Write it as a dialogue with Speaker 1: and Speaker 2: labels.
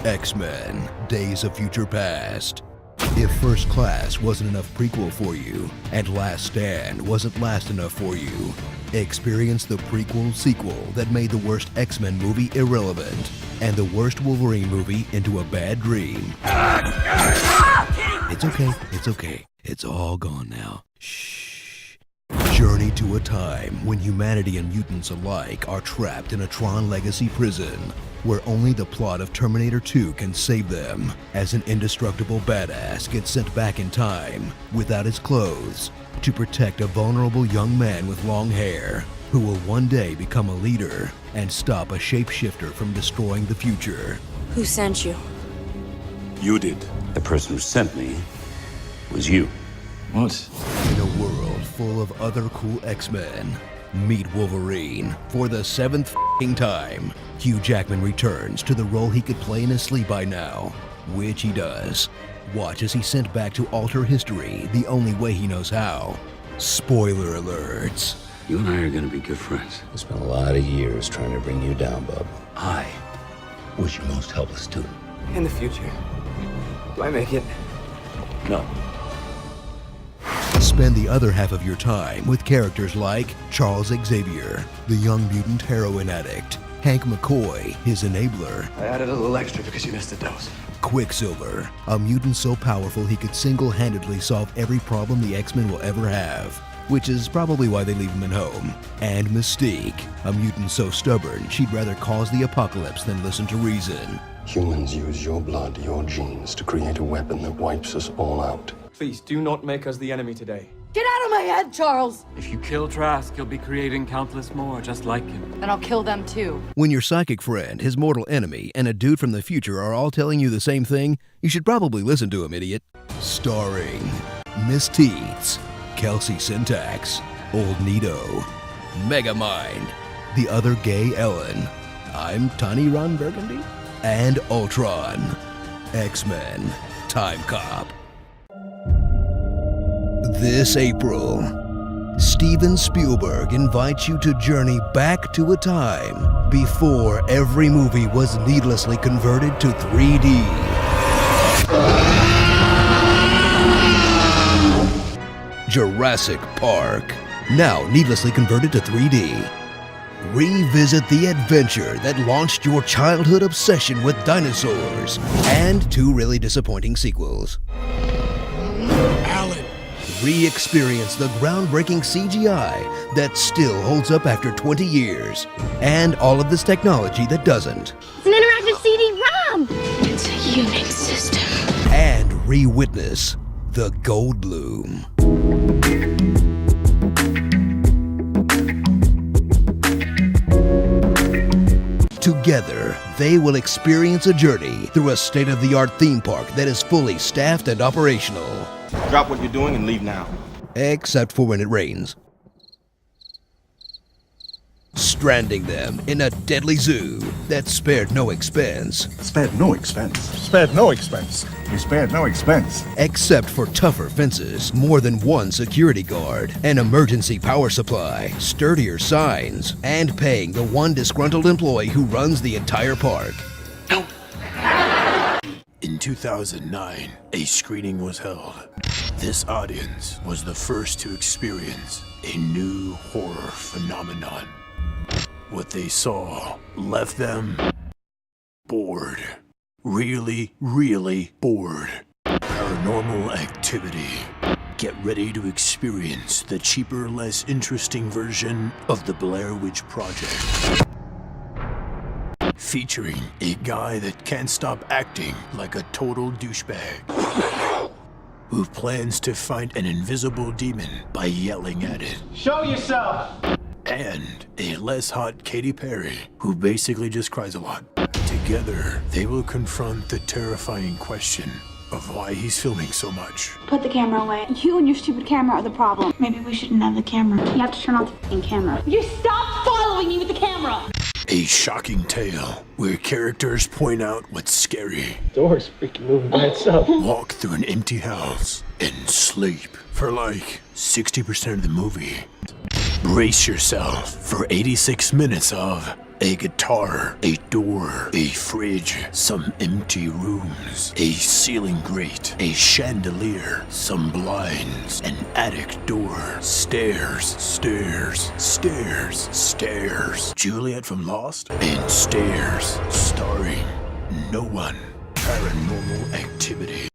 Speaker 1: X-Men, Days of Future Past. If First Class wasn't enough prequel for you, and Last Stand wasn't last enough for you, experience the prequel sequel that made the worst X-Men movie irrelevant, and the worst Wolverine movie into a bad dream. It's okay, it's okay. It's all gone now. Shh. Journey to a time when humanity and mutants alike are trapped in a Tron Legacy prison, where only the plot of Terminator 2 can save them, as an indestructible badass gets sent back in time, without his clothes, to protect a vulnerable young man with long hair, who will one day become a leader and stop a shapeshifter from destroying the future.
Speaker 2: Who sent you?
Speaker 3: You did.
Speaker 4: The person who sent me was you.
Speaker 3: What?
Speaker 1: In a world full of other cool X-Men, meet Wolverine for the 7th time. Hugh Jackman returns to the role he could play in his sleep by now, which he does. Watch as he's sent back to alter history the only way he knows how. Spoiler alerts.
Speaker 4: You and I are gonna be good friends.
Speaker 5: I spent a lot of years trying to bring you down, bub.
Speaker 4: I was your most helpless student.
Speaker 6: In the future, do I make it?
Speaker 4: No.
Speaker 1: Spend the other half of your time with characters like Charles Xavier, the young mutant heroin addict, Hank McCoy, his enabler,
Speaker 6: I added a little extra because you missed a dose.
Speaker 1: Quicksilver, a mutant so powerful he could single-handedly solve every problem the X-Men will ever have, which is probably why they leave him at home, and Mystique, a mutant so stubborn she'd rather cause the apocalypse than listen to reason.
Speaker 7: Humans use your blood, your genes, to create a weapon that wipes us all out.
Speaker 6: Please do not make us the enemy today.
Speaker 2: Get out of my head, Charles!
Speaker 8: If you kill Trask, you'll be creating countless more just like him.
Speaker 2: Then I'll kill them too.
Speaker 1: When your psychic friend, his mortal enemy, and a dude from the future are all telling you the same thing, you should probably listen to him, idiot. Starring Miss Teets, Kelsey Syntax, Old Nito, Megamind, the other gay Ellen, I'm Tiny Ron Burgundy, and Ultron. X-Men, Time Cop. This April, Steven Spielberg invites you to journey back to a time before every movie was needlessly converted to 3D. Jurassic Park, now needlessly converted to 3D. Revisit the adventure that launched your childhood obsession with dinosaurs and 2 really disappointing sequels.
Speaker 3: Alan!
Speaker 1: Re-experience the groundbreaking CGI that still holds up after 20 years, and all of this technology that doesn't.
Speaker 9: It's an interactive CD-ROM! It's a Unix system.
Speaker 1: And re-witness the Goldblum. Together, they will experience a journey through a state-of-the-art theme park that is fully staffed and operational.
Speaker 10: Drop what you're doing and leave now.
Speaker 1: Except for when it rains. Stranding them in a deadly zoo that spared no expense.
Speaker 3: Spared no expense. Spared no expense. We spared no expense.
Speaker 1: Except for tougher fences, more than one security guard, an emergency power supply, sturdier signs, and paying the one disgruntled employee who runs the entire park.
Speaker 3: No. In 2009, a screening was held. This audience was the first to experience a new horror phenomenon. What they saw left them bored. Really, really bored. Paranormal Activity. Get ready to experience the cheaper, less interesting version of the Blair Witch Project. Featuring a guy that can't stop acting like a total douchebag, who plans to find an invisible demon by yelling at it.
Speaker 6: Show yourself!
Speaker 3: And a less hot Katy Perry, who basically just cries a lot. Together, they will confront the terrifying question of why he's filming so much.
Speaker 9: Put the camera away. You and your stupid camera are the problem. Maybe we shouldn't have the camera. You have to turn off the f***ing camera. You stop following me with the camera!
Speaker 3: A shocking tale where characters point out what's scary.
Speaker 6: Door's freaking moving by itself.
Speaker 3: Walk through an empty house and sleep for like 60% of the movie. Brace yourself for 86 minutes of A guitar, a door, a fridge, some empty rooms, a ceiling grate, a chandelier, some blinds, an attic door, stairs, stairs, stairs, stairs. Juliet from Lost, and stairs, starring no one. Paranormal activity.